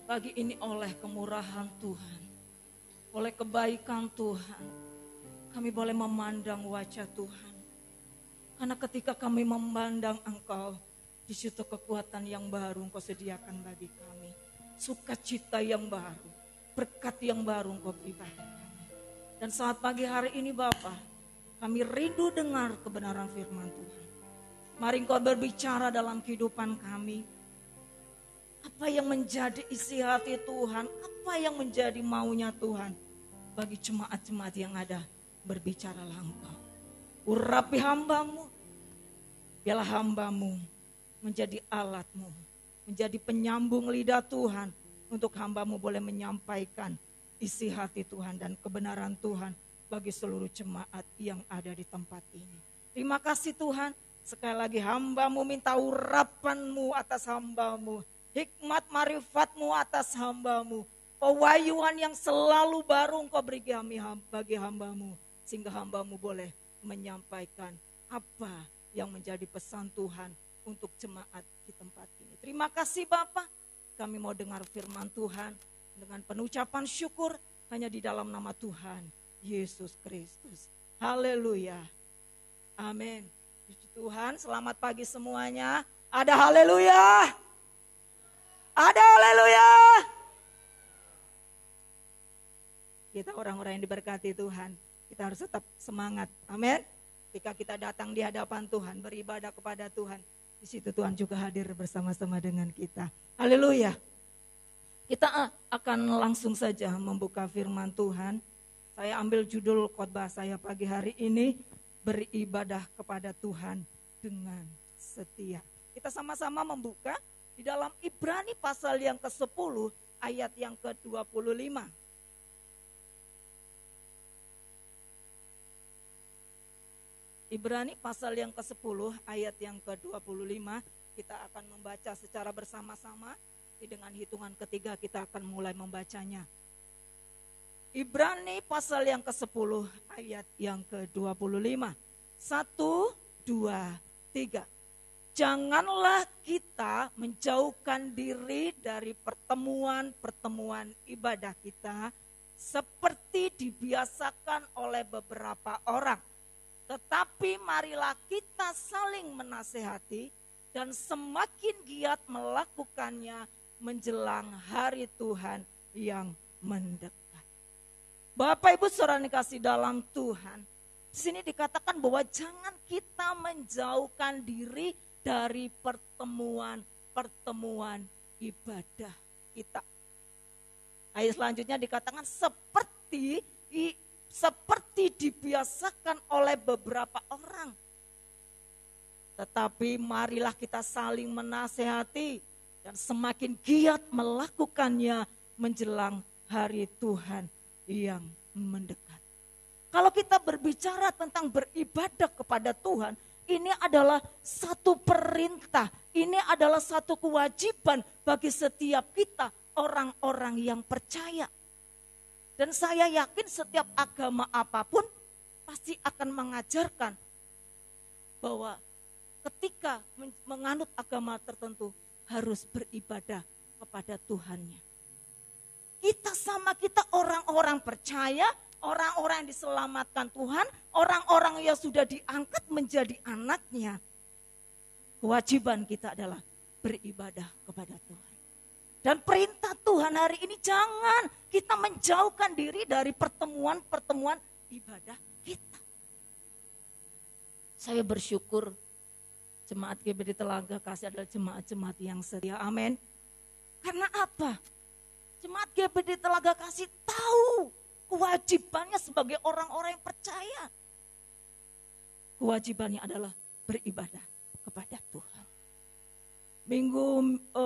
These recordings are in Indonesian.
Pagi ini oleh kemurahan Tuhan, oleh kebaikan Tuhan, kami boleh memandang wajah Tuhan. Karena ketika kami memandang Engkau, di situ kekuatan yang baru Engkau sediakan bagi kami. Sukacita yang baru, berkat yang baru Engkau beri bagi kami. Dan saat pagi hari ini Bapa, kami rindu dengar kebenaran firman Tuhan. Mari Engkau berbicara dalam kehidupan kami. Apa yang menjadi isi hati Tuhan, apa yang menjadi maunya Tuhan bagi jemaat-jemaat yang ada, berbicaralah Engkau. Urapi hamba-Mu, biarlah hamba-Mu menjadi alat-Mu, menjadi penyambung lidah Tuhan untuk hamba-Mu boleh menyampaikan isi hati Tuhan dan kebenaran Tuhan bagi seluruh jemaat yang ada di tempat ini. Terima kasih Tuhan, sekali lagi hamba-Mu minta urapan-Mu atas hamba-Mu. Hikmat marifat-Mu atas hamba-Mu. Pewahyuan yang selalu baru Engkau beri bagi hamba-Mu. Sehingga hamba-Mu boleh menyampaikan apa yang menjadi pesan Tuhan untuk jemaat di tempat ini. Terima kasih Bapa. Kami mau dengar firman Tuhan dengan penuh ucapan syukur hanya di dalam nama Tuhan Yesus Kristus. Haleluya. Amin. Puji Tuhan, selamat pagi semuanya. Ada haleluya. Ada haleluya. Kita orang-orang yang diberkati Tuhan, kita harus tetap semangat. Amin. Ketika kita datang di hadapan Tuhan, beribadah kepada Tuhan, di situ Tuhan juga hadir bersama-sama dengan kita. Haleluya. Kita akan langsung saja membuka firman Tuhan. Saya ambil judul khotbah saya pagi hari ini, beribadah kepada Tuhan dengan setia. Kita sama-sama membuka di dalam Ibrani pasal yang ke-10 ayat yang ke-25. Ibrani pasal yang ke-10 ayat yang ke-25. Kita akan membaca secara bersama-sama. Dengan hitungan ketiga kita akan mulai membacanya. Ibrani pasal yang ke-10 ayat yang ke-25. 1, 2, 3. Janganlah kita menjauhkan diri dari pertemuan-pertemuan ibadah kita seperti dibiasakan oleh beberapa orang. Tetapi marilah kita saling menasehati dan semakin giat melakukannya menjelang hari Tuhan yang mendekat. Bapak Ibu saudara dikasih dalam Tuhan, di sini dikatakan bahwa jangan kita menjauhkan diri dari pertemuan-pertemuan ibadah kita. Ayat selanjutnya dikatakan seperti dibiasakan oleh beberapa orang. Tetapi marilah kita saling menasehati dan semakin giat melakukannya menjelang hari Tuhan yang mendekat. Kalau kita berbicara tentang beribadah kepada Tuhan, ini adalah satu perintah, ini adalah satu kewajiban bagi setiap kita orang-orang yang percaya. Dan saya yakin setiap agama apapun pasti akan mengajarkan bahwa ketika menganut agama tertentu harus beribadah kepada Tuhannya. Kita orang-orang percaya, orang-orang yang diselamatkan Tuhan, orang-orang yang sudah diangkat menjadi anaknya. Kewajiban kita adalah beribadah kepada Tuhan. Dan perintah Tuhan hari ini jangan kita menjauhkan diri dari pertemuan-pertemuan ibadah kita. Saya bersyukur jemaat GBD Telaga Kasih adalah jemaat-jemaat yang setia. Amin. Karena apa? Jemaat GBD Telaga Kasih tahu kewajibannya sebagai orang-orang yang percaya. Kewajibannya adalah beribadah kepada Tuhan.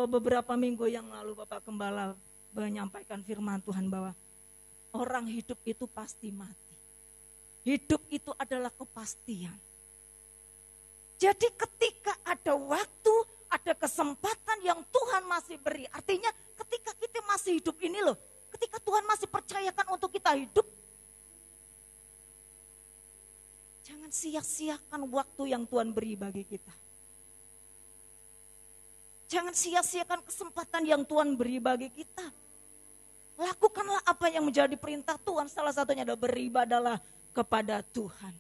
Beberapa minggu yang lalu Bapak Gembala menyampaikan firman Tuhan bahwa orang hidup itu pasti mati. Hidup itu adalah kepastian. Jadi ketika ada waktu, ada kesempatan yang Tuhan masih beri. Artinya ketika kita masih hidup ini loh, ketika Tuhan masih percayakan untuk kita hidup, jangan sia-siakan waktu yang Tuhan beri bagi kita. Jangan sia-siakan kesempatan yang Tuhan beri bagi kita. apa yang menjadi perintah Tuhan? Salah satunya adalah beribadahlah kepada Tuhan.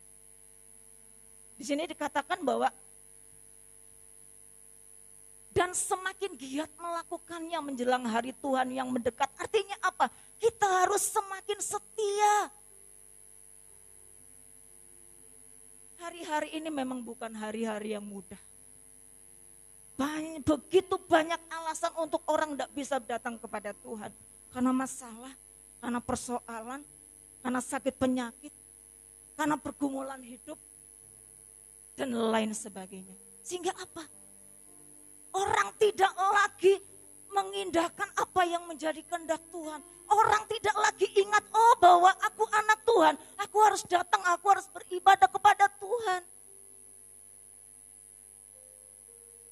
Di sini dikatakan bahwa dan semakin giat melakukannya menjelang hari Tuhan yang mendekat. Artinya apa? Kita harus semakin setia. Hari-hari ini memang bukan hari-hari yang mudah. Begitu banyak alasan untuk orang tidak bisa datang kepada Tuhan. Karena masalah, karena persoalan, karena sakit penyakit, karena pergumulan hidup, dan lain sebagainya. Sehingga apa? Orang tidak lagi mengindahkan apa yang menjadi kehendak Tuhan. Orang tidak lagi ingat, oh bahwa aku anak Tuhan, aku harus datang, aku harus beribadah kepada Tuhan.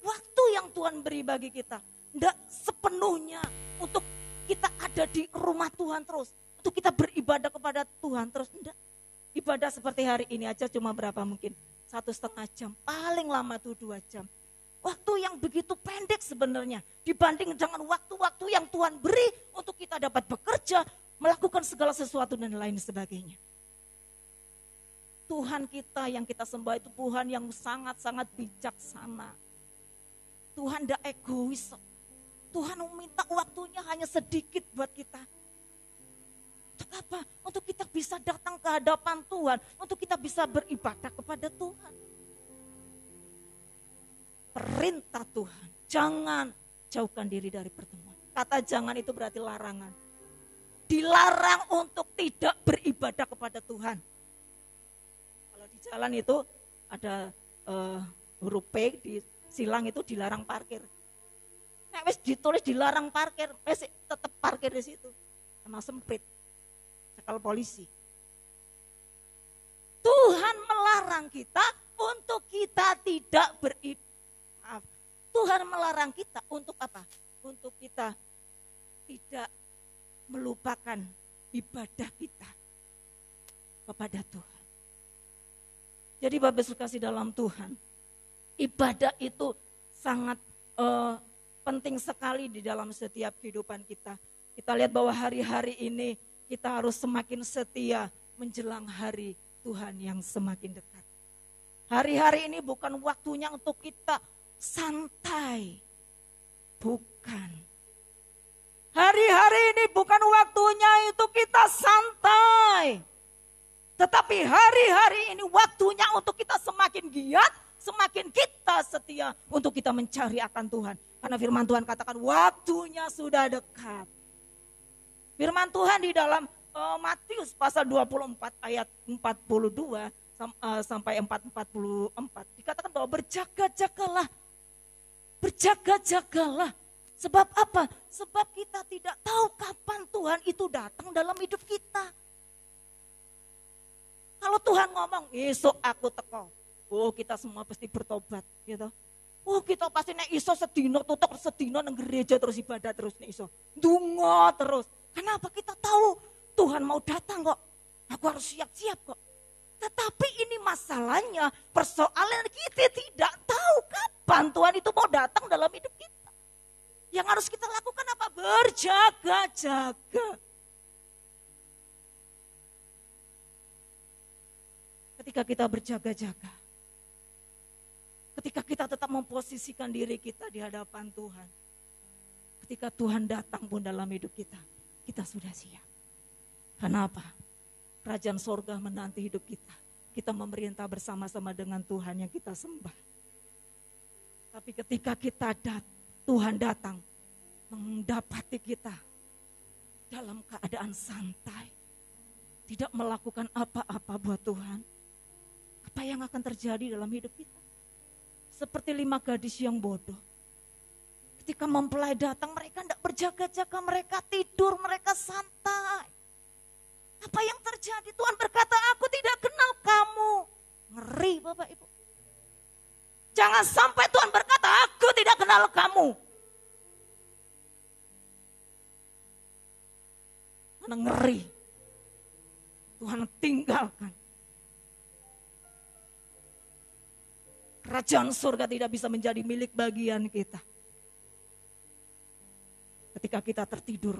Waktu yang Tuhan beri bagi kita, tidak sepenuhnya untuk kita ada di rumah Tuhan terus. Untuk kita beribadah kepada Tuhan terus, tidak. Ibadah seperti hari ini aja cuma berapa mungkin? 1,5 jam, paling lama tuh 2 jam. Waktu yang begitu pendek sebenarnya dibanding dengan waktu-waktu yang Tuhan beri untuk kita dapat bekerja, melakukan segala sesuatu dan lain sebagainya. Tuhan kita yang kita sembah itu Tuhan yang sangat-sangat bijaksana. Tuhan tidak egois. Tuhan meminta waktunya hanya sedikit buat kita. Untuk apa? Untuk kita bisa datang ke hadapan Tuhan, untuk kita bisa beribadah kepada Tuhan. Perintah Tuhan, jangan jauhkan diri dari pertemuan. Kata jangan itu berarti larangan. Dilarang untuk tidak beribadah kepada Tuhan. Kalau di jalan itu ada huruf P, di silang itu dilarang parkir. Nek wis ditulis dilarang parkir, wis tetap parkir di situ. Karena sempit. Cekal polisi. Tuhan melarang kita untuk kita tidak beribadah. Tuhan melarang kita untuk apa? Untuk kita tidak melupakan ibadah kita kepada Tuhan. Jadi Bapak Ibu kasih dalam Tuhan, ibadah itu sangat penting sekali di dalam setiap kehidupan kita. Kita lihat bahwa hari-hari ini kita harus semakin setia menjelang hari Tuhan yang semakin dekat. Hari-hari ini bukan waktunya untuk kita santai, bukan. Hari-hari ini bukan waktunya itu kita santai. Tetapi hari-hari ini waktunya untuk kita semakin giat, semakin kita setia untuk kita mencari akan Tuhan. Karena firman Tuhan katakan waktunya sudah dekat. Firman Tuhan di dalam Matius pasal 24 ayat 42 sampai 44 dikatakan bahwa berjaga-jagalah. Berjaga-jagalah. Sebab apa? Sebab kita tidak tahu kapan Tuhan itu datang dalam hidup kita. Kalau Tuhan ngomong, esok aku teko. Oh, kita semua pasti bertobat, gitu. Oh, kita pasti nek iso sedino tutuk sedino nang gereja terus ibadah terus nek iso. Ndonga terus. Kenapa? Kita tahu Tuhan mau datang kok. Aku harus siap-siap kok. Tetapi ini masalahnya, persoalan kita tidak tahu kapan Tuhan itu mau datang dalam hidup kita. Yang harus kita lakukan apa? Berjaga-jaga. Ketika kita berjaga-jaga, ketika kita tetap memposisikan diri kita di hadapan Tuhan, ketika Tuhan datang pun dalam hidup kita, kita sudah siap. Kenapa? Kerajaan sorga menanti hidup kita. Kita memerintah bersama-sama dengan Tuhan yang kita sembah. Tapi ketika Tuhan datang mendapati kita dalam keadaan santai, tidak melakukan apa-apa buat Tuhan, apa yang akan terjadi dalam hidup kita? Seperti 5 gadis yang bodoh. Ketika mempelai datang, mereka tidak berjaga-jaga, mereka tidur, mereka santai. Apa yang terjadi? Tuhan berkata, aku tidak kenal kamu. Ngeri Bapak Ibu. Jangan sampai Tuhan berkata, aku tidak kenal kamu. Karena ngeri. Tuhan tinggalkan. Kerajaan surga tidak bisa menjadi milik bagian kita. Ketika kita tertidur.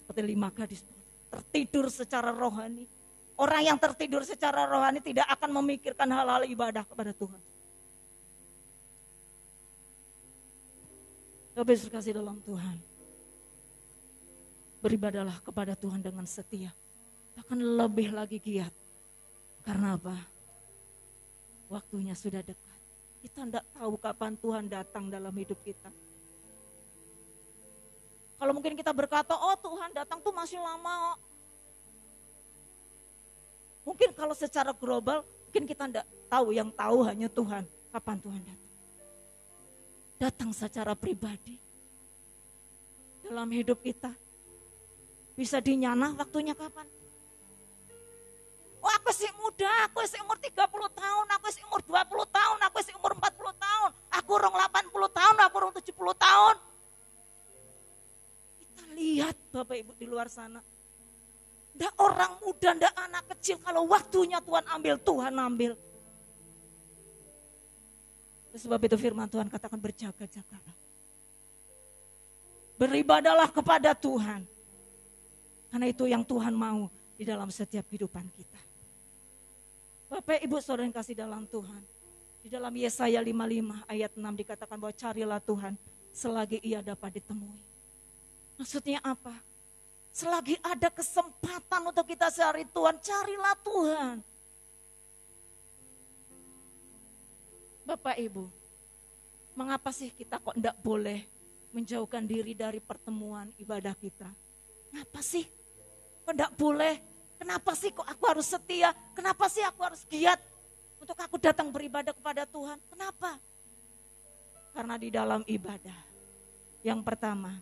Seperti seperti 5 gadis tertidur secara rohani. Orang yang tertidur secara rohani tidak akan memikirkan hal-hal ibadah kepada Tuhan. Bapak Ibu kasih dalam Tuhan. Beribadalah kepada Tuhan dengan setia. Bahkan lebih lagi giat. Karena apa? Waktunya sudah dekat. Kita tidak tahu kapan Tuhan datang dalam hidup kita. Kalau mungkin kita berkata, oh Tuhan datang tuh masih lama. Mungkin kalau secara global, mungkin kita tidak tahu, yang tahu hanya Tuhan. Kapan Tuhan datang? Datang secara pribadi. Dalam hidup kita. Bisa dinyanah waktunya kapan? Oh aku masih muda, aku masih umur 30 tahun, aku masih umur 20 tahun, aku masih umur 40 tahun. Aku orang 80 tahun, aku orang 70 tahun. Kita lihat Bapak Ibu di luar sana. Nggak orang muda, nggak anak kecil. Kalau waktunya Tuhan ambil, Tuhan ambil. Sebab itu firman Tuhan katakan berjaga-jagalah. Beribadalah kepada Tuhan. Karena itu yang Tuhan mau di dalam setiap kehidupan kita. Bapak Ibu Saudara yang kasih dalam Tuhan. Di dalam Yesaya 55 ayat 6 dikatakan bahwa carilah Tuhan selagi ia dapat ditemui. Maksudnya apa? Selagi ada kesempatan untuk kita cari Tuhan, carilah Tuhan. Bapak Ibu, mengapa sih kita kok tidak boleh menjauhkan diri dari pertemuan ibadah kita? Kenapa sih? Kok tidak boleh? Kenapa sih kok aku harus setia? Kenapa sih aku harus giat untuk aku datang beribadah kepada Tuhan? Kenapa? Karena di dalam ibadah, yang pertama,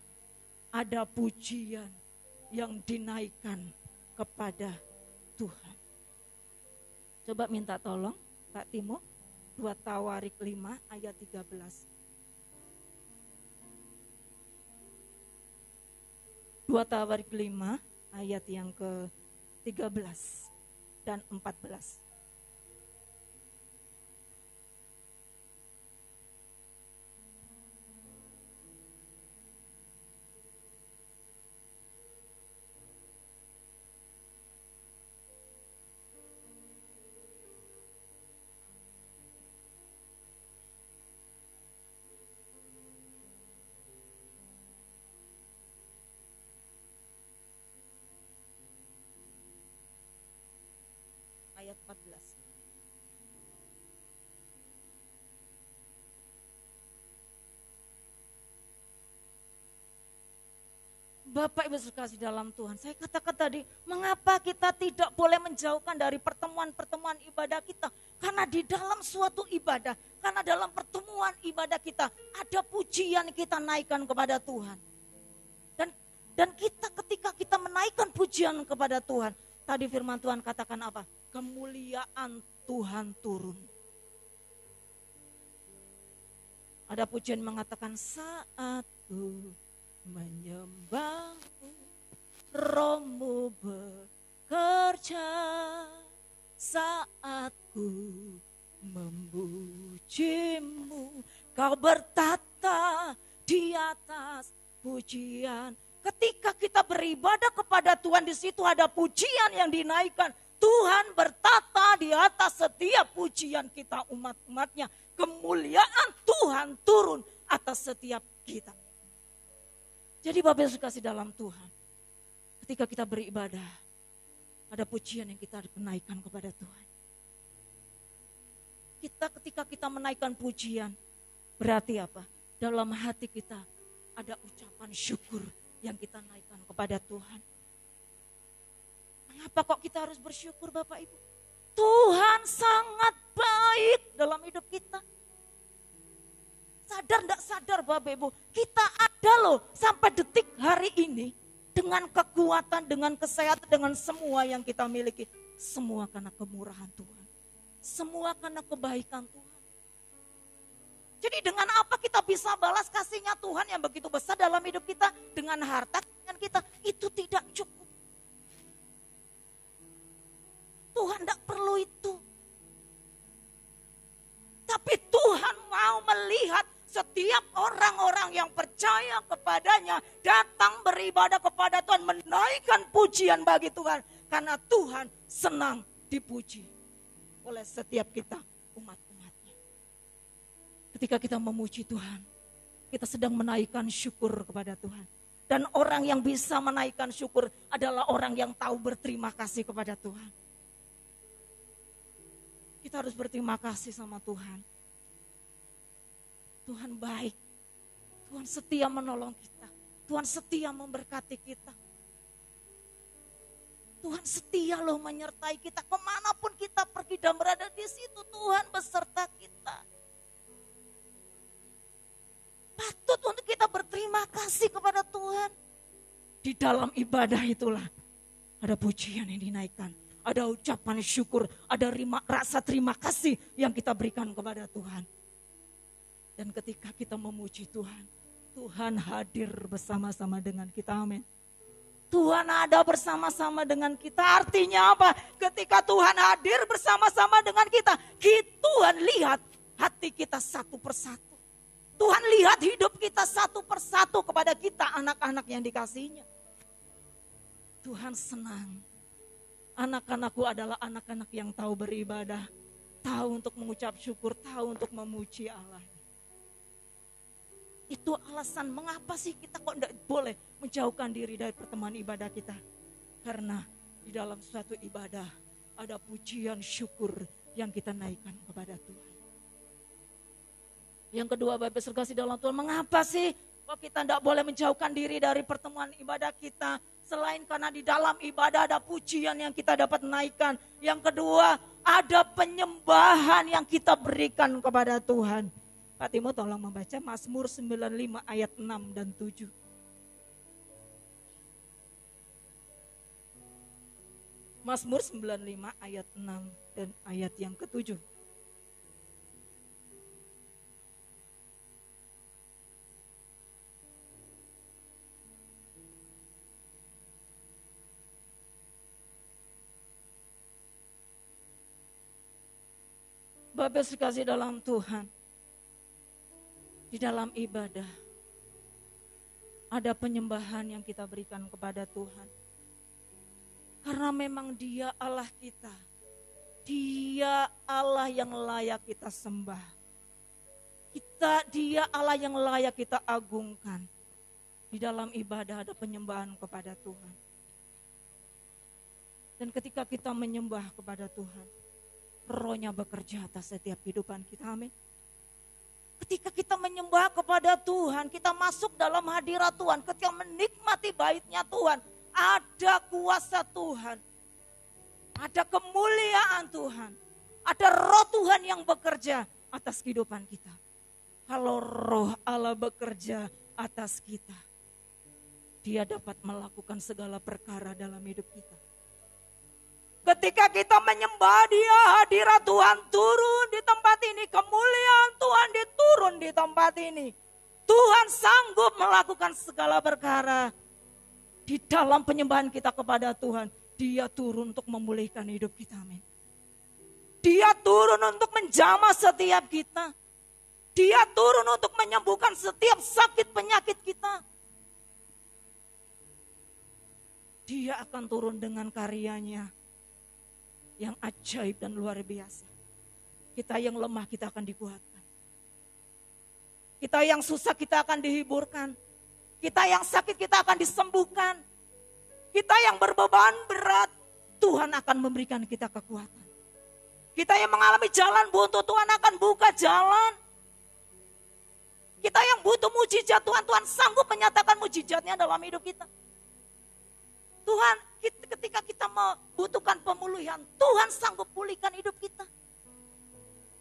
ada pujian yang dinaikkan kepada Tuhan. Coba minta tolong Kak Timo, 2 Tawarik 5 ayat 13. 2 Tawarik 5 ayat yang ke-13 dan 14. Ayat 14. Bapak Ibu sekalian dalam Tuhan, saya katakan tadi, mengapa kita tidak boleh menjauhkan dari pertemuan-pertemuan ibadah kita? Karena di dalam suatu ibadah, karena dalam pertemuan ibadah kita, ada pujian kita naikkan kepada Tuhan. Dan kita ketika kita menaikkan pujian kepada Tuhan, tadi firman Tuhan katakan apa? Kemuliaan Tuhan turun. Ada pujian mengatakan saat ku menyembahmu, rohmu bekerja, saat ku memujimu, kau bertata di atas pujian. Ketika kita beribadah kepada Tuhan, di situ ada pujian yang dinaikkan. Tuhan bertata di atas setiap pujian kita umat-umatnya. Kemuliaan Tuhan turun atas setiap kita. Jadi Bapak Ibu kasih dalam Tuhan, ketika kita beribadah, ada pujian yang kita menaikkan kepada Tuhan. Ketika kita menaikkan pujian, berarti apa? Dalam hati kita ada ucapan syukur yang kita naikkan kepada Tuhan. Mengapa kok kita harus bersyukur Bapak Ibu? Tuhan sangat baik dalam hidup kita. Sadar enggak sadar Bapak Ibu, kita ada loh sampai detik hari ini dengan kekuatan, dengan kesehatan, dengan semua yang kita miliki. Semua karena kemurahan Tuhan. Semua karena kebaikan Tuhan. Jadi dengan apa kita bisa balas kasihnya Tuhan yang begitu besar dalam hidup kita? Dengan harta dengan kita, itu tidak cukup. Tuhan tidak perlu itu. Tapi Tuhan mau melihat setiap orang-orang yang percaya kepadanya semuanya datang beribadah kepada Tuhan, menaikkan pujian bagi Tuhan. Karena Tuhan senang dipuji oleh setiap kita umat-umatnya. Ketika kita memuji Tuhan, kita sedang menaikkan syukur kepada Tuhan. Dan orang yang bisa menaikkan syukur adalah orang yang tahu berterima kasih kepada Tuhan. Kita harus berterima kasih sama Tuhan. Tuhan baik. Tuhan setia menolong kita. Tuhan setia memberkati kita. Tuhan setia loh menyertai kita. Kemanapun kita pergi dan berada di situ, Tuhan beserta kita. Patut untuk kita berterima kasih kepada Tuhan. Di dalam ibadah itulah ada pujian yang dinaikkan. Ada ucapan syukur, ada rasa terima kasih yang kita berikan kepada Tuhan. Dan ketika kita memuji Tuhan, Tuhan hadir bersama-sama dengan kita, amin. Tuhan ada bersama-sama dengan kita, artinya apa? Ketika Tuhan hadir bersama-sama dengan kita, Tuhan lihat hati kita satu persatu. Tuhan lihat hidup kita satu persatu kepada kita, anak-anak yang dikasihinya. Tuhan senang. Anak-anakku adalah anak-anak yang tahu beribadah, tahu untuk mengucap syukur, tahu untuk memuji Allah. Itu alasan mengapa sih kita kok tidak boleh menjauhkan diri dari pertemuan ibadah kita. Karena di dalam suatu ibadah ada pujian syukur yang kita naikkan kepada Tuhan. Yang kedua, Bapak Ibu kasih dalam Tuhan, mengapa sih kok kita tidak boleh menjauhkan diri dari pertemuan ibadah kita? Selain karena di dalam ibadah ada pujian yang kita dapat naikkan. Yang kedua, ada penyembahan yang kita berikan kepada Tuhan. Pak Timo tolong membaca Mazmur 95 ayat 6 dan 7. Mazmur 95 ayat 6 dan ayat yang ke-7. Bapak sekasih dalam Tuhan, di dalam ibadah ada penyembahan yang kita berikan kepada Tuhan. Karena memang Dia Allah kita, Dia Allah yang layak kita sembah. Dia Allah yang layak kita agungkan. Di dalam ibadah ada penyembahan kepada Tuhan. Dan ketika kita menyembah kepada Tuhan, Roh-Nya bekerja atas setiap kehidupan kita, amin. Ketika kita menyembah kepada Tuhan, kita masuk dalam hadirat Tuhan, ketika menikmati baitnya Tuhan, ada kuasa Tuhan, ada kemuliaan Tuhan, ada Roh Tuhan yang bekerja atas kehidupan kita. Kalau Roh Allah bekerja atas kita, Dia dapat melakukan segala perkara dalam hidup kita. Ketika kita menyembah Dia, hadirat Tuhan turun di tempat ini. Kemuliaan Tuhan diturun di tempat ini. Tuhan sanggup melakukan segala perkara. Di dalam penyembahan kita kepada Tuhan, Dia turun untuk memulihkan hidup kita, amin. Dia turun untuk menjamah setiap kita. Dia turun untuk menyembuhkan setiap sakit penyakit kita. Dia akan turun dengan karyanya yang ajaib dan luar biasa. Kita yang lemah kita akan dikuatkan. Kita yang susah kita akan dihiburkan. Kita yang sakit kita akan disembuhkan. Kita yang berbeban berat, Tuhan akan memberikan kita kekuatan. Kita yang mengalami jalan buntu, Tuhan akan buka jalan. Kita yang butuh mujizat Tuhan, Tuhan sanggup menyatakan mujizatnya dalam hidup kita. Tuhan, ketika kita membutuhkan pemulihan, Tuhan sanggup pulihkan hidup kita.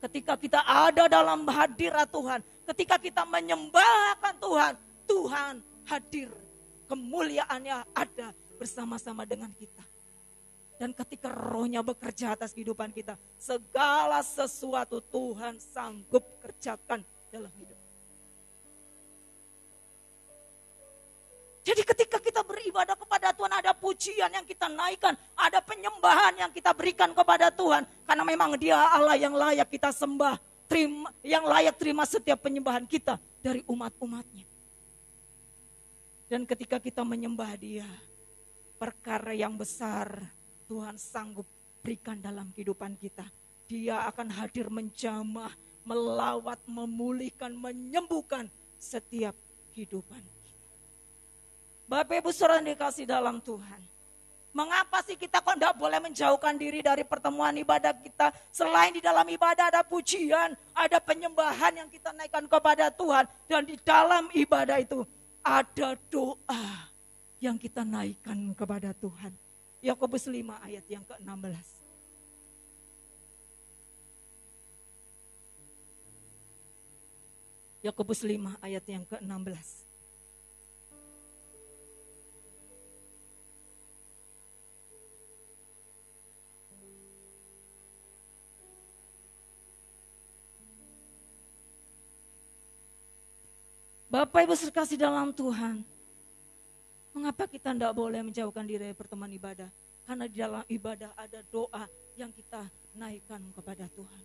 Ketika kita ada dalam hadirat Tuhan, ketika kita menyembahkan Tuhan, Tuhan hadir. Kemuliaannya ada bersama-sama dengan kita. Dan ketika Roh-Nya bekerja atas kehidupan kita, segala sesuatu Tuhan sanggup kerjakan dalam hidup. Jadi ketika kita beribadah kepada Tuhan, ada pujian yang kita naikkan, ada penyembahan yang kita berikan kepada Tuhan. Karena memang Dia Allah yang layak kita sembah, yang layak terima setiap penyembahan kita dari umat-umatnya. Dan ketika kita menyembah Dia, perkara yang besar Tuhan sanggup berikan dalam kehidupan kita. Dia akan hadir menjamah, melawat, memulihkan, menyembuhkan setiap kehidupan kita. Bapak Ibu Saudara yang dikasih dalam Tuhan, mengapa sih kita kok tidak boleh menjauhkan diri dari pertemuan ibadah kita? Selain di dalam ibadah ada pujian, ada penyembahan yang kita naikkan kepada Tuhan. Dan di dalam ibadah itu ada doa yang kita naikkan kepada Tuhan. Yakobus 5 ayat yang ke-16. Yakobus 5 ayat yang ke-16. Bapak Ibu sekasih dalam Tuhan, mengapa kita tidak boleh menjauhkan diri dari pertemuan ibadah? Karena di dalam ibadah ada doa yang kita naikkan kepada Tuhan.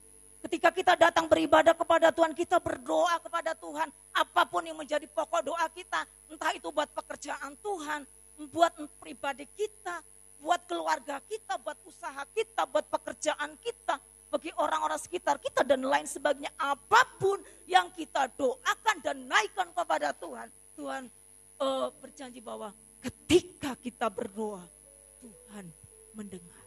Ketika kita datang beribadah kepada Tuhan, kita berdoa kepada Tuhan. Apapun yang menjadi pokok doa kita, entah itu buat pekerjaan Tuhan, buat pribadi kita, buat keluarga kita, buat usaha kita, buat pekerjaan kita, bagi orang-orang sekitar kita dan lain sebagainya. Apapun yang kita doakan dan naikkan kepada Tuhan, Tuhan berjanji bahwa ketika kita berdoa, Tuhan mendengar.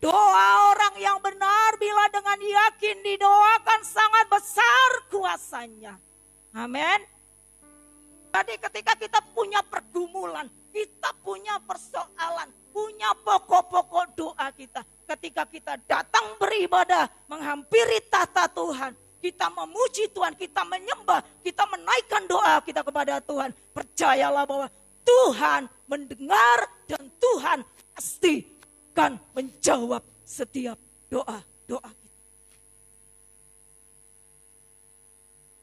Doa orang yang benar bila dengan yakin didoakan sangat besar kuasanya. Amin. Jadi ketika kita punya pergumulan, kita punya persoalan, punya pokok-pokok doa kita. Ketika kita datang beribadah, menghampiri tahta Tuhan, kita memuji Tuhan, kita menyembah, kita menaikkan doa kita kepada Tuhan. Percayalah bahwa Tuhan mendengar dan Tuhan pasti akan menjawab setiap doa-doa kita.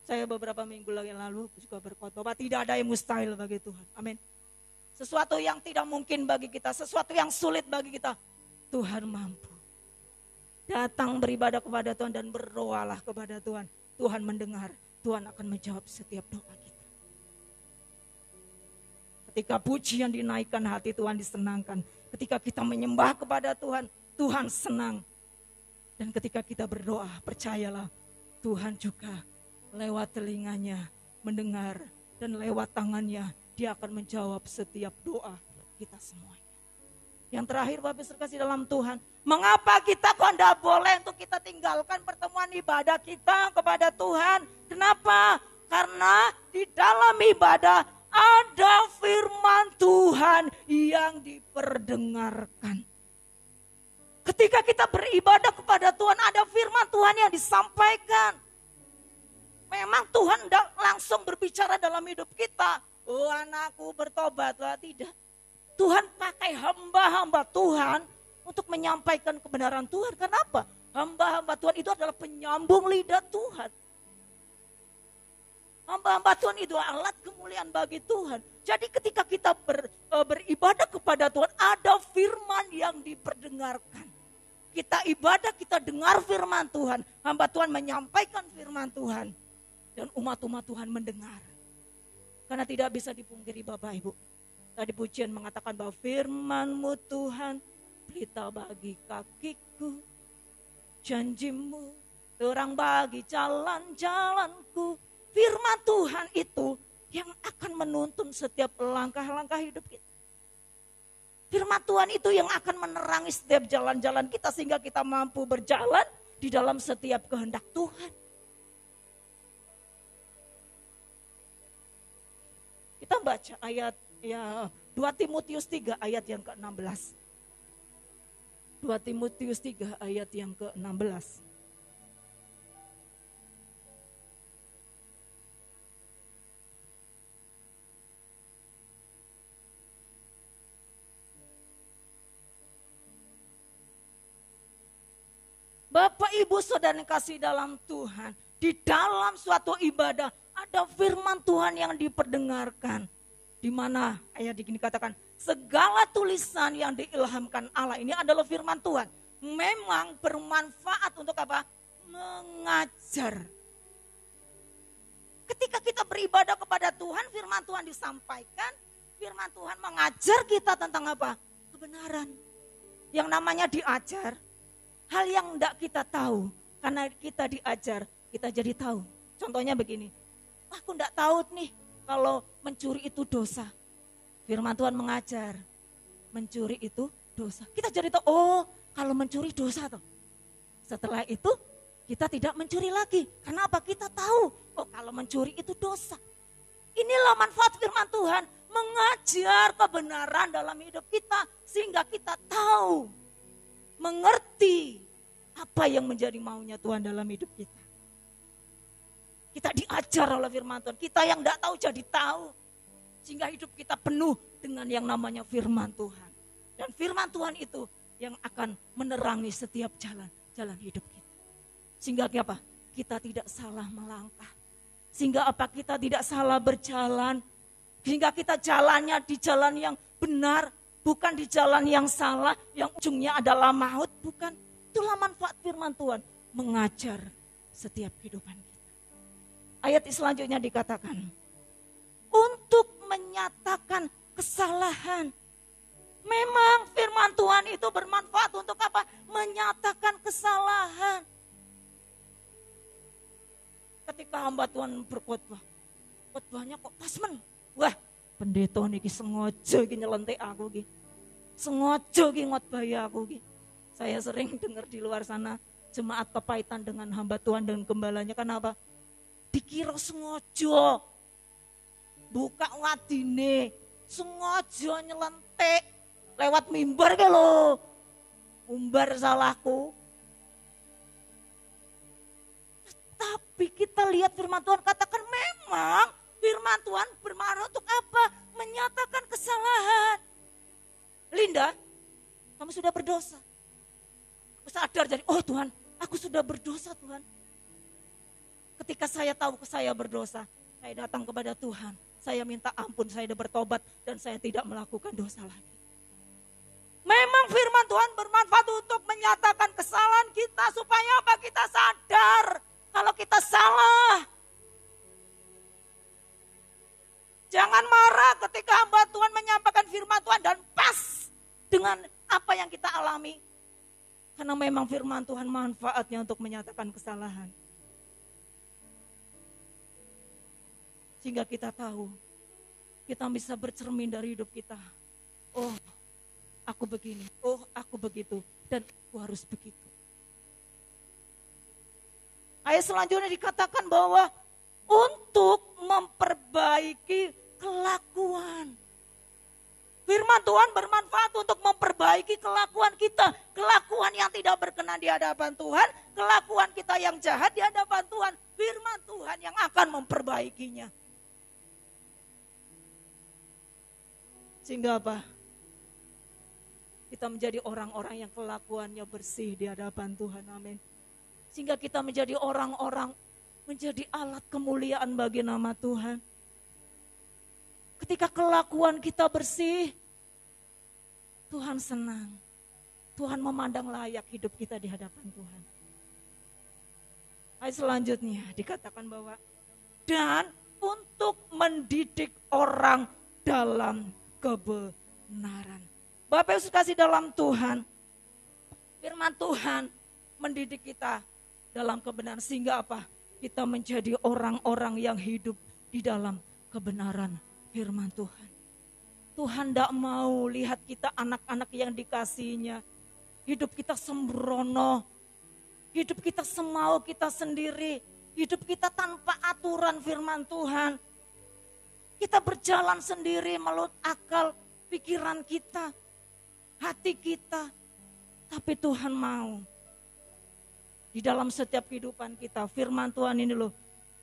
Saya beberapa minggu lalu juga berkhotbah bahwa tidak ada yang mustahil bagi Tuhan. Amin. Sesuatu yang tidak mungkin bagi kita, sesuatu yang sulit bagi kita, Tuhan mampu. Datang beribadah kepada Tuhan dan berdoalah kepada Tuhan. Tuhan mendengar, Tuhan akan menjawab setiap doa kita. Ketika pujian dinaikkan, hati Tuhan disenangkan. Ketika kita menyembah kepada Tuhan, Tuhan senang. Dan ketika kita berdoa, percayalah Tuhan juga lewat telinganya mendengar. Dan lewat tangannya Dia akan menjawab setiap doa kita semuanya. Yang terakhir Bapak sekasih dalam Tuhan, mengapa kita kok tidak boleh untuk kita tinggalkan pertemuan ibadah kita kepada Tuhan? Kenapa? Karena di dalam ibadah ada firman Tuhan yang diperdengarkan. Ketika kita beribadah kepada Tuhan, ada firman Tuhan yang disampaikan. Memang Tuhan tidak langsung berbicara dalam hidup kita. Oh anakku bertobatlah, tidak. Tuhan pakai hamba-hamba Tuhan untuk menyampaikan kebenaran Tuhan. Kenapa? Hamba-hamba Tuhan itu adalah penyambung lidah Tuhan. Hamba-hamba Tuhan itu alat kemuliaan bagi Tuhan. Jadi ketika kita beribadah kepada Tuhan, ada firman yang diperdengarkan. Kita ibadah, kita dengar firman Tuhan. Hamba Tuhan menyampaikan firman Tuhan. Dan umat-umat Tuhan mendengar. Karena tidak bisa dipungkiri Bapak Ibu. Tadi pujian mengatakan bahwa firman-Mu Tuhan, pelita bagi kakiku, janji-Mu terang bagi jalan-jalanku. Firman Tuhan itu yang akan menuntun setiap langkah-langkah hidup kita. Firman Tuhan itu yang akan menerangi setiap jalan-jalan kita sehingga kita mampu berjalan di dalam setiap kehendak Tuhan. Kita baca ayat 2 Timotius 3 ayat yang ke-16. 2 Timotius 3 ayat yang ke-16. Bapak Ibu Saudara yang kasih dalam Tuhan, di dalam suatu ibadah ada firman Tuhan yang diperdengarkan. Di mana ayat ini dikatakan segala tulisan yang diilhamkan Allah ini adalah firman Tuhan. Memang bermanfaat untuk apa? Mengajar. Ketika kita beribadah kepada Tuhan, firman Tuhan disampaikan, firman Tuhan mengajar kita tentang apa? Kebenaran. Yang namanya diajar, hal yang tidak kita tahu, karena kita diajar, kita jadi tahu. Contohnya begini, aku tidak tahu nih kalau mencuri itu dosa. Firman Tuhan mengajar, mencuri itu dosa. Kita jadi tahu, oh kalau mencuri dosa tuh. Setelah itu kita tidak mencuri lagi. Karena apa? Kita tahu, oh kalau mencuri itu dosa. Inilah manfaat firman Tuhan, mengajar kebenaran dalam hidup kita. Sehingga kita tahu, mengerti apa yang menjadi maunya Tuhan dalam hidup kita. Kita diajar oleh firman Tuhan, kita yang tidak tahu jadi tahu. Sehingga hidup kita penuh dengan yang namanya firman Tuhan. Dan firman Tuhan itu yang akan menerangi setiap jalan hidup kita. Sehingga apa? Kita tidak salah melangkah. Sehingga apa? Kita tidak salah berjalan. Sehingga kita jalannya di jalan yang benar. Bukan di jalan yang salah. Yang ujungnya adalah maut. Bukan. Itulah manfaat firman Tuhan. Mengajar setiap kehidupan kita. Ayat selanjutnya dikatakan. Untuk menyatakan kesalahan. Memang firman Tuhan itu bermanfaat untuk apa? Menyatakan kesalahan. Ketika hamba Tuhan berkhotbah, khotbahnya kok pasmen. Wah, pendeta niki sengaja iki nyelentik aku iki. Sengaja iki ngotbahi aku iki. Saya sering dengar di luar sana jemaat kepahitan dengan hamba Tuhan dan gembalanya. Kenapa? Dikira sengaja. Buka wadine, sengaja nyelentik lewat mimbar ke lo. Umbar salahku. Tapi kita lihat firman Tuhan katakan memang firman Tuhan bermakna untuk apa? Menyatakan kesalahan. Linda, kamu sudah berdosa. Aku sadar jadi, oh Tuhan, aku sudah berdosa Tuhan. Ketika saya tahu saya berdosa, saya datang kepada Tuhan. Saya minta ampun, saya sudah bertobat dan saya tidak melakukan dosa lagi. Memang firman Tuhan bermanfaat untuk menyatakan kesalahan kita supaya apa? Kita sadar kalau kita salah. Jangan marah ketika hamba Tuhan menyampaikan firman Tuhan dan pas dengan apa yang kita alami. Karena memang firman Tuhan manfaatnya untuk menyatakan kesalahan. Sehingga kita tahu, kita bisa bercermin dari hidup kita. Oh, aku begini, oh aku begitu, dan aku harus begitu. Ayat selanjutnya dikatakan bahwa untuk memperbaiki kelakuan. Firman Tuhan bermanfaat untuk memperbaiki kelakuan kita. Kelakuan yang tidak berkenan di hadapan Tuhan, kelakuan kita yang jahat di hadapan Tuhan. Firman Tuhan yang akan memperbaikinya. Sehingga apa? Kita menjadi orang-orang yang kelakuannya bersih di hadapan Tuhan. Amin. Sehingga kita menjadi orang-orang, menjadi alat kemuliaan bagi nama Tuhan. Ketika kelakuan kita bersih, Tuhan senang. Tuhan memandang layak hidup kita di hadapan Tuhan. Ayat selanjutnya dikatakan bahwa dan untuk mendidik orang dalam kebenaran. Bapak Yesus kasih dalam Tuhan, firman Tuhan mendidik kita dalam kebenaran sehingga apa? Kita menjadi orang-orang yang hidup di dalam kebenaran firman Tuhan. Tuhan tidak mau lihat kita anak-anak yang dikasihinya. Hidup kita sembrono. Hidup kita semau kita sendiri. Hidup kita tanpa aturan firman Tuhan. Kita berjalan sendiri menurut akal pikiran kita. Hati kita. Tapi Tuhan mau. Di dalam setiap kehidupan kita. Firman Tuhan ini loh.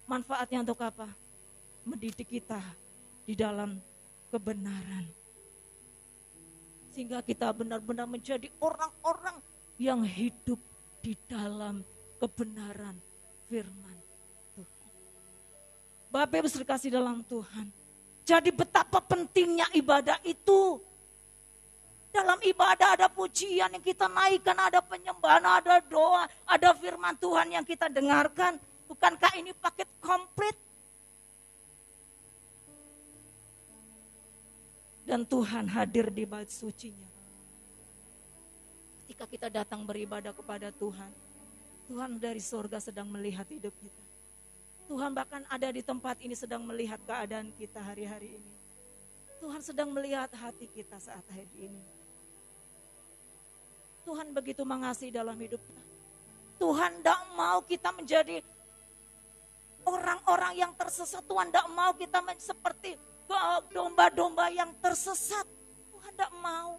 Manfaatnya untuk apa? Mendidik kita di dalam kebenaran. Sehingga kita benar-benar menjadi orang-orang yang hidup di dalam kebenaran firman Tuhan. Bapak Ibu dikasih dalam Tuhan. Jadi betapa pentingnya ibadah itu. Dalam ibadah ada pujian yang kita naikkan, ada penyembahan, ada doa, ada firman Tuhan yang kita dengarkan. Bukankah ini paket komplit? Dan Tuhan hadir di bait sucinya. Ketika kita datang beribadah kepada Tuhan, Tuhan dari surga sedang melihat hidup kita. Tuhan bahkan ada di tempat ini sedang melihat keadaan kita hari-hari ini. Tuhan sedang melihat hati kita saat hari ini. Tuhan begitu mengasihi dalam hidup kita. Tuhan tidak mau kita menjadi orang-orang yang tersesat. Tuhan tidak mau kita seperti domba-domba yang tersesat. Tuhan tidak mau.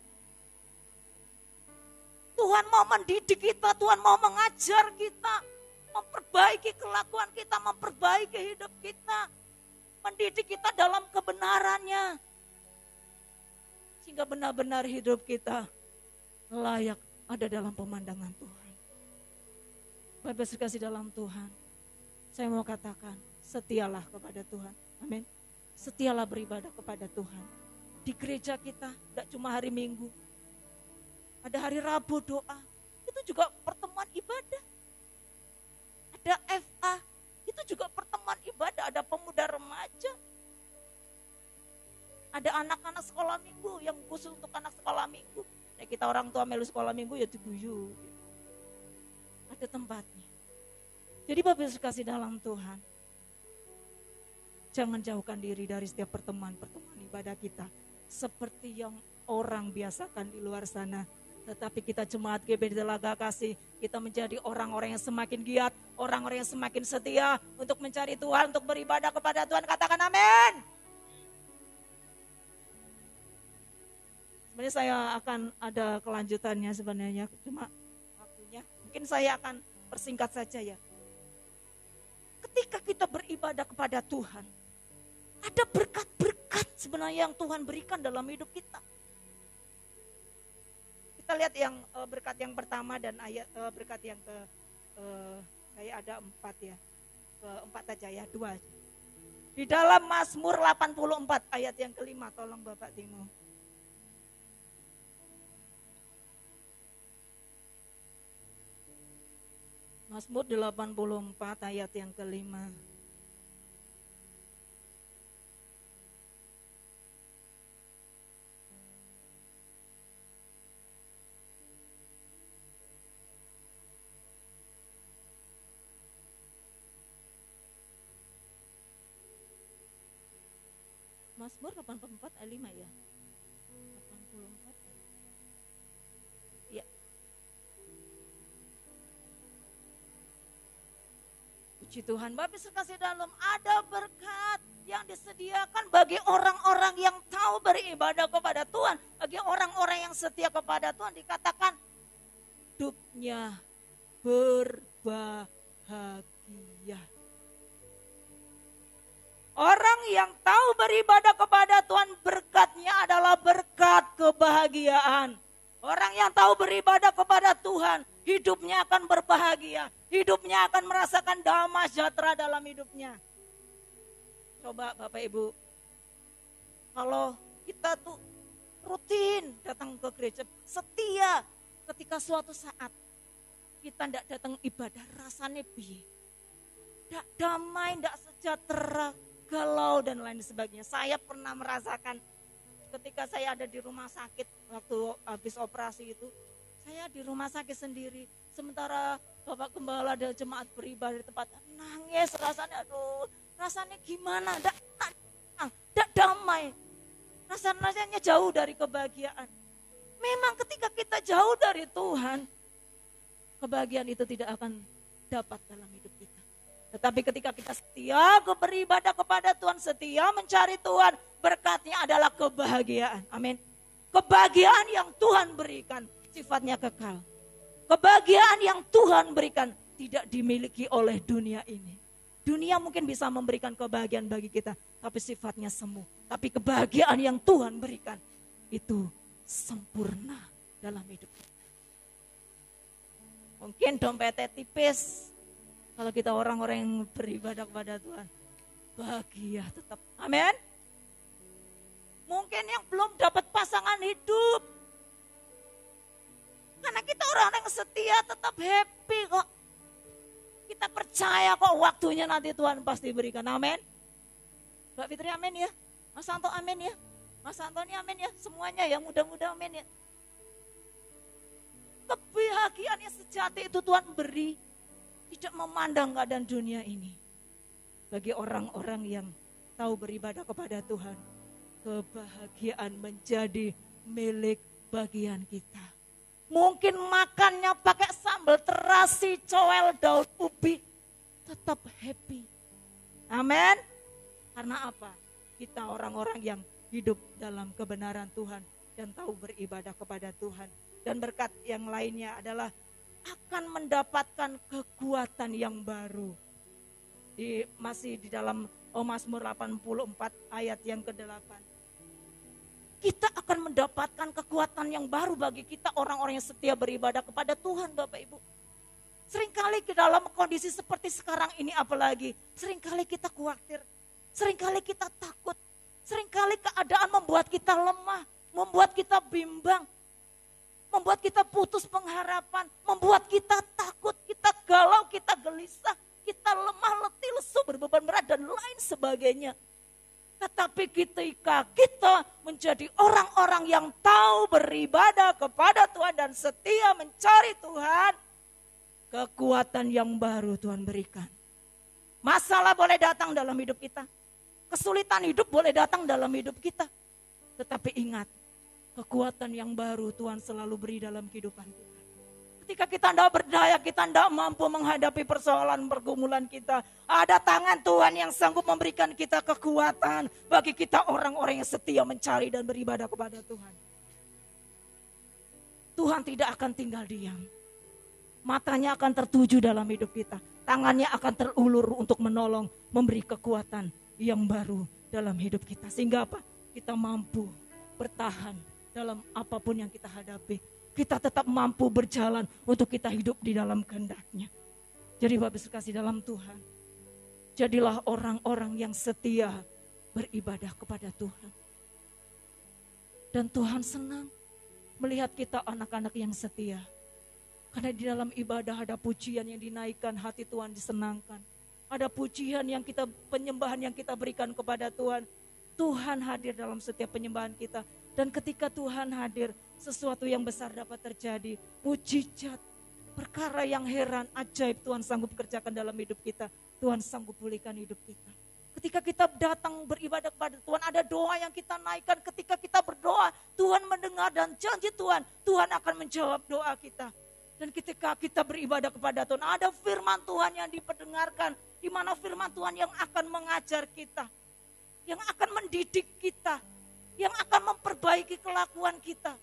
Tuhan mau mendidik kita, Tuhan mau mengajar kita, memperbaiki kelakuan kita, memperbaiki hidup kita, mendidik kita dalam kebenarannya. Sehingga benar-benar hidup kita layak ada dalam pemandangan Tuhan. Bapak kasih dalam Tuhan, saya mau katakan, setialah kepada Tuhan. Amin. Setialah beribadah kepada Tuhan. Di gereja kita, tidak cuma hari Minggu. Ada hari Rabu doa, itu juga pertemuan ibadah. Ada FA, itu juga pertemuan ibadah. Ada pemuda remaja. Ada anak-anak sekolah minggu yang khusus untuk anak sekolah minggu. Nah, kita orang tua melu sekolah minggu ya diguyu. Ada tempatnya. Jadi Bapak kasih dalam Tuhan, jangan jauhkan diri dari setiap pertemuan-pertemuan ibadah kita. Seperti yang orang biasakan di luar sana. Tetapi kita jemaat GBI Telaga Kasih, kita menjadi orang-orang yang semakin giat, orang-orang yang semakin setia untuk mencari Tuhan, untuk beribadah kepada Tuhan. Katakan amin. Sebenarnya saya akan ada kelanjutannya sebenarnya, cuma waktunya. Mungkin saya akan persingkat saja ya. Ketika kita beribadah kepada Tuhan, ada berkat-berkat sebenarnya yang Tuhan berikan dalam hidup kita. Kita lihat yang berkat yang pertama dan ayat berkat yang saya ada 4 ya. Ke-4 aja ya, 2 aja. Di dalam Mazmur 84 ayat yang kelima, tolong Bapak Timo. Mazmur 84 ayat yang kelima. Mazmur 84 ayat 5 ya. 84. Ya. Puji Tuhan, Bapak sekasih dalam, ada berkat yang disediakan bagi orang-orang yang tahu beribadah kepada Tuhan. Bagi orang-orang yang setia kepada Tuhan, dikatakan hidupnya berbahagia. Orang yang tahu beribadah kepada Tuhan, berkatnya adalah berkat kebahagiaan. Orang yang tahu beribadah kepada Tuhan, hidupnya akan berbahagia. Hidupnya akan merasakan damai sejahtera dalam hidupnya. Coba Bapak Ibu, kalau kita tuh rutin datang ke gereja, setia, ketika suatu saat kita tidak datang ibadah, rasanya piye? Tidak damai, tidak sejahtera, galau dan lain sebagainya. Saya pernah merasakan ketika saya ada di rumah sakit waktu habis operasi itu, saya di rumah sakit sendiri, sementara Bapak Gembala dan jemaat beribadah di tempat, nangis rasanya, aduh rasanya gimana, tidak damai, rasanya jauh dari kebahagiaan. Memang ketika kita jauh dari Tuhan, kebahagiaan itu tidak akan dapat dalam hidup kita. Tetapi ketika kita setia beribadah kepada Tuhan, setia mencari Tuhan, berkatnya adalah kebahagiaan. Amin. Kebahagiaan yang Tuhan berikan sifatnya kekal. Kebahagiaan yang Tuhan berikan tidak dimiliki oleh dunia ini. Dunia mungkin bisa memberikan kebahagiaan bagi kita, tapi sifatnya semu. Tapi kebahagiaan yang Tuhan berikan itu sempurna dalam hidup kita. Mungkin dompetnya tipis, kalau kita orang-orang yang beribadah kepada Tuhan, bahagia tetap. Amin. Mungkin yang belum dapat pasangan hidup, karena kita orang-orang yang setia tetap happy kok. Kita percaya kok waktunya nanti Tuhan pasti berikan. Amin. Mbak Fitri amin ya. Mas Santo amin ya. Mas Antoni amin ya, semuanya ya, mudah-mudahan amin ya. Kebahagiaan yang sejati itu Tuhan beri, tidak memandang keadaan dunia ini. Bagi orang-orang yang tahu beribadah kepada Tuhan, kebahagiaan menjadi milik bagian kita. Mungkin makannya pakai sambal terasi, coel, daun ubi, tetap happy. Amin. Karena apa? Kita orang-orang yang hidup dalam kebenaran Tuhan dan tahu beribadah kepada Tuhan. Dan berkat yang lainnya adalah akan mendapatkan kekuatan yang baru. Masih di dalam Mazmur 84 ayat yang ke-8. Kita akan mendapatkan kekuatan yang baru bagi kita orang-orang yang setia beribadah kepada Tuhan, Bapak Ibu. Seringkali dalam kondisi seperti sekarang ini apalagi, seringkali kita khawatir, seringkali kita takut, seringkali keadaan membuat kita lemah, membuat kita bimbang, membuat kita putus pengharapan, membuat kita takut, kita galau, kita gelisah, kita lemah, letih, lesu, berbeban berat dan lain sebagainya. Tetapi ketika kita menjadi orang-orang yang tahu beribadah kepada Tuhan dan setia mencari Tuhan, kekuatan yang baru Tuhan berikan. Masalah boleh datang dalam hidup kita, kesulitan hidup boleh datang dalam hidup kita. Tetapi ingat, kekuatan yang baru Tuhan selalu beri dalam kehidupan kita. Ketika kita tidak berdaya, kita tidak mampu menghadapi persoalan pergumulan kita, ada tangan Tuhan yang sanggup memberikan kita kekuatan bagi kita orang-orang yang setia mencari dan beribadah kepada Tuhan. Tuhan tidak akan tinggal diam. Matanya akan tertuju dalam hidup kita. Tangannya akan terulur untuk menolong, memberi kekuatan yang baru dalam hidup kita. Sehingga apa? Kita mampu bertahan dalam apapun yang kita hadapi. Kita tetap mampu berjalan untuk kita hidup di dalam kehendak-Nya. Jadi Bapak sekasih dalam Tuhan, jadilah orang-orang yang setia beribadah kepada Tuhan. Dan Tuhan senang melihat kita anak-anak yang setia. Karena di dalam ibadah ada pujian yang dinaikkan, hati Tuhan disenangkan. Ada pujian yang kita, penyembahan yang kita berikan kepada Tuhan. Tuhan hadir dalam setiap penyembahan kita. Dan ketika Tuhan hadir, sesuatu yang besar dapat terjadi. Mujizat, perkara yang heran, ajaib Tuhan sanggup kerjakan dalam hidup kita. Tuhan sanggup pulihkan hidup kita. Ketika kita datang beribadah kepada Tuhan, ada doa yang kita naikkan. Ketika kita berdoa, Tuhan mendengar dan janji Tuhan, Tuhan akan menjawab doa kita. Dan ketika kita beribadah kepada Tuhan, ada firman Tuhan yang diperdengarkan. Di mana firman Tuhan yang akan mengajar kita. Yang akan mendidik kita. Yang akan memperbaiki kelakuan kita.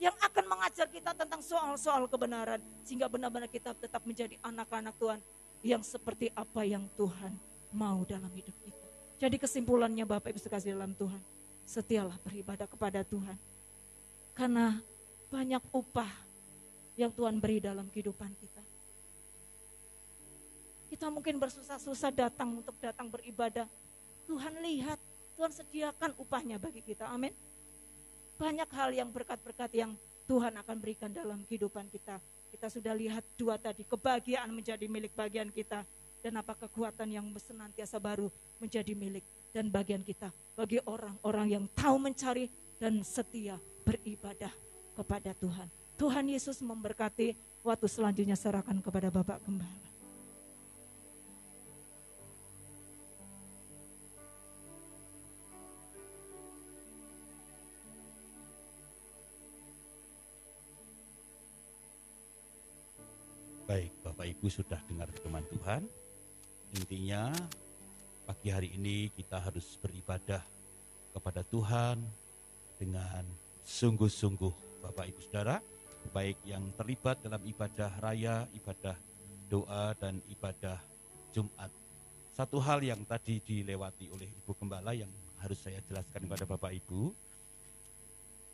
Yang akan mengajar kita tentang soal-soal kebenaran. Sehingga benar-benar kita tetap menjadi anak-anak Tuhan. Yang seperti apa yang Tuhan mau dalam hidup kita. Jadi kesimpulannya Bapak Ibu sekasih dalam Tuhan. Setialah beribadah kepada Tuhan. Karena banyak upah yang Tuhan beri dalam kehidupan kita. Kita mungkin bersusah-susah datang beribadah. Tuhan lihat, Tuhan sediakan upahnya bagi kita. Amin. Banyak hal yang berkat-berkat yang Tuhan akan berikan dalam kehidupan kita. Kita sudah lihat dua tadi, kebahagiaan menjadi milik bagian kita. Dan apa kekuatan yang senantiasa baru menjadi milik dan bagian kita. Bagi orang-orang yang tahu mencari dan setia beribadah kepada Tuhan. Tuhan Yesus memberkati. Waktu selanjutnya serahkan kepada Bapak Gembala. Baik, Bapak Ibu sudah dengar firman Tuhan. Intinya pagi hari ini kita harus beribadah kepada Tuhan dengan sungguh-sungguh, Bapak Ibu Saudara, baik yang terlibat dalam ibadah raya, ibadah doa dan ibadah Jumat. Satu hal yang tadi dilewati oleh Ibu Gembala yang harus saya jelaskan kepada Bapak Ibu,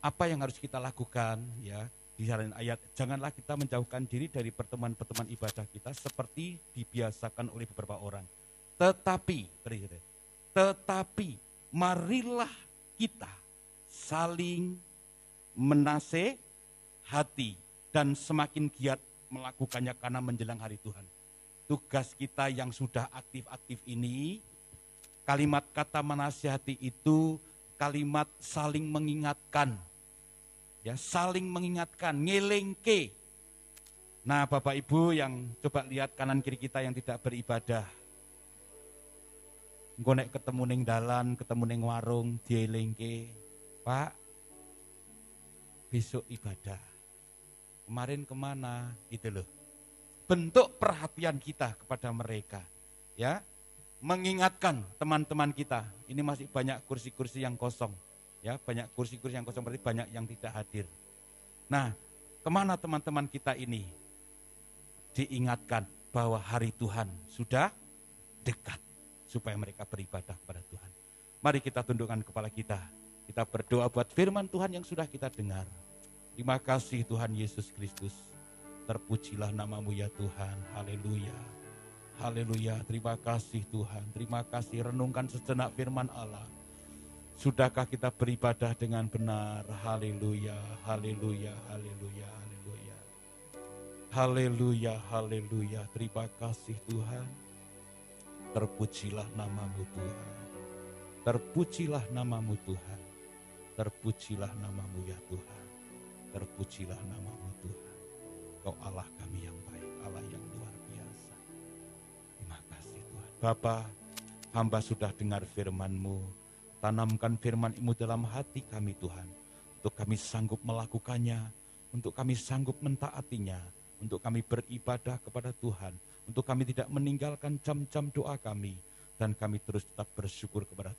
apa yang harus kita lakukan ya. Di ayat, janganlah kita menjauhkan diri dari pertemuan-pertemuan ibadah kita seperti dibiasakan oleh beberapa orang. Tetapi, marilah kita saling menasehati dan semakin giat melakukannya karena menjelang hari Tuhan. Tugas kita yang sudah aktif-aktif ini, kalimat kata menasehati itu kalimat saling mengingatkan. Ya, saling mengingatkan, ngelingke. Nah, Bapak Ibu yang coba lihat kanan kiri kita yang tidak beribadah. Engko nek ketemu ning dalan, ketemu ning warung, dielingke, Pak, besok ibadah. Kemarin kemana? Gitu loh. Bentuk perhatian kita kepada mereka. Ya, mengingatkan teman-teman kita. Ini masih banyak kursi-kursi yang kosong. Ya, banyak kursi-kursi yang kosong, berarti banyak yang tidak hadir. Nah, kemana teman-teman kita ini? Diingatkan bahwa hari Tuhan sudah dekat. Supaya mereka beribadah kepada Tuhan. Mari kita tundukkan kepala kita. Kita berdoa buat firman Tuhan yang sudah kita dengar. Terima kasih Tuhan Yesus Kristus. Terpujilah namamu ya Tuhan. Haleluya. Haleluya. Terima kasih Tuhan. Terima kasih. Renungkan sejenak firman Allah. Sudahkah kita beribadah dengan benar? Haleluya. Haleluya. Haleluya. Haleluya. Haleluya. Haleluya. Terima kasih Tuhan. Terpujilah namamu Tuhan. Terpujilah namamu Tuhan. Terpujilah namamu ya Tuhan. Terpujilah namamu Tuhan. Kau Allah kami yang baik, Allah yang luar biasa. Terima kasih Tuhan. Bapa, hamba sudah dengar firman-Mu. Tanamkan firman-Mu dalam hati kami Tuhan. Untuk kami sanggup melakukannya. Untuk kami sanggup mentaatinya. Untuk kami beribadah kepada Tuhan. Untuk kami tidak meninggalkan jam-jam doa kami. Dan kami terus tetap bersyukur kepada